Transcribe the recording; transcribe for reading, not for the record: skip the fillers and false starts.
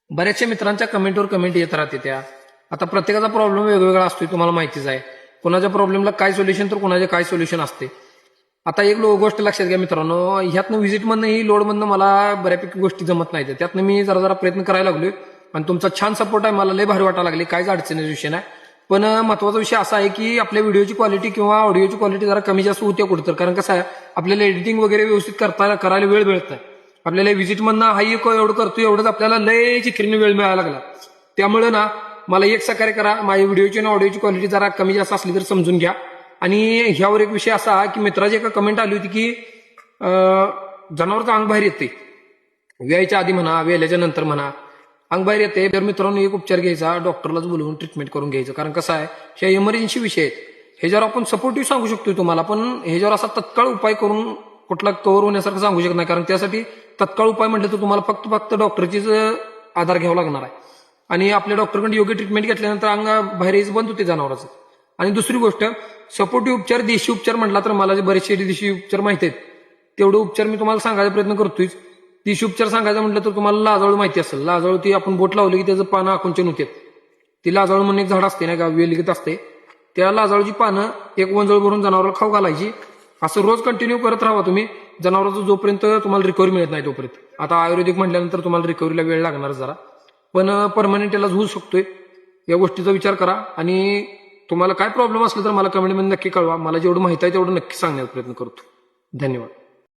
बऱ्याचशा मित्रांच्या कमेंटवर कमेंट येत राहते त्या. आता प्रत्येकाचा प्रॉब्लेम वेगवेगळा असतोय, तुम्हाला माहितीच आहे. कोणाच्या प्रॉब्लेमला काय सोल्युशन तर कोणाचे काय सोल्युशन असते. आता एक गोष्ट लक्षात घ्या मित्रांनो, ह्यातनं व्हिजिटमधनं ही लोडमधनं मला बऱ्यापैकी गोष्टी जमत नाहीत. त्यातनं मी जरा जरा प्रयत्न करायला लागलोय आणि तुमचा छान सपोर्ट आहे, मला लय भारी वाटायला लागले. काहीच अडचणीचा विषय नाही. पण महत्वाचा विषय असा आहे की आपल्या व्हिडिओची क्वालिटी किंवा ऑडिओची क्वालिटी जरा कमी जास्त होते कुठं, कारण कसं आहे आपल्याला एडिटिंग वगैरे व्यवस्थित करायला वेळ मिळत नाही. आपल्याला व्हिजिटमधनं हाही एवढं करतो एवढंच आपल्याला लय चिखरीने वेळ मिळायला लागला. त्यामुळे ना मला एक सहकार्य करा, माझ्या व्हिडिओची आणि ऑडिओची क्वालिटी जरा कमी जास्त असली तर समजून घ्या. आणि ह्यावर एक विषय असा की मित्राची एका कमेंट आली होती की जनावरचं अंग बाहेर येते, व्यायच्या आधी म्हणा वेल्याच्या नंतर म्हणा अंग बाहेर येते. तर मित्रांनो एक उपचार घ्यायचा, डॉक्टरलाच बोलवून ट्रीटमेंट करून घ्यायचं. कारण कसं आहे हे इमर्जन्सी विषय आहेत, ह्याच्यावर आपण सपोर्टिव्ह सांगू शकतोय तुम्हाला, पण ह्याच्यावर असा तत्काळ उपाय करून कुठला कव्हर होण्यासारखं सांगू शकत नाही. कारण त्यासाठी तत्काळ उपाय म्हटलं तर तुम्हाला फक्त डॉक्टरचीच आधार घ्यावा लागणार आहे. आणि आपल्या डॉक्टरकडे योग्य ट्रीटमेंट घेतल्यानंतर अंग बाहेर यायचं बंद होते जनावराचं. आणि दुसरी गोष्ट, सपोर्टिव्ह उपचार देशी उपचार म्हटला तर मला जे बरेचसे देशी उपचार माहिती आहेत तेवढे उपचार मी तुम्हाला सांगायचा प्रयत्न करतोय. देशी उपचार सांगायचा म्हटलं तर तुम्हाला लाजाळू माहिती असेल. लाजाळू ती आपण बोट लावली की त्याचं पानं आकुंचन होतात. ती लाजाळू म्हणून एक झाड असते ना का, वेलगीत असते, त्या लाजाळूची पानं एक वंजळ भरून जनावराला खाऊ घालायची. असं रोज कंटिन्यू करत राहा तुम्ही, जनावराचं जोपर्यंत तुम्हाला रिकव्हरी मिळत नाही तोपर्यंत. आता आयुर्वेदिक म्हटल्यानंतर तुम्हाला रिकव्हरीला वेळ लागणार जरा, पण परमनंट याला होऊ शकतोय. या गोष्टीचा विचार करा. आणि तुम्हाला काय प्रॉब्लेम असला तर मला कमेंटमध्ये नक्की कळवा. मला जेवढं माहिती आहे तेवढं नक्की सांगण्याचा प्रयत्न करतो. धन्यवाद.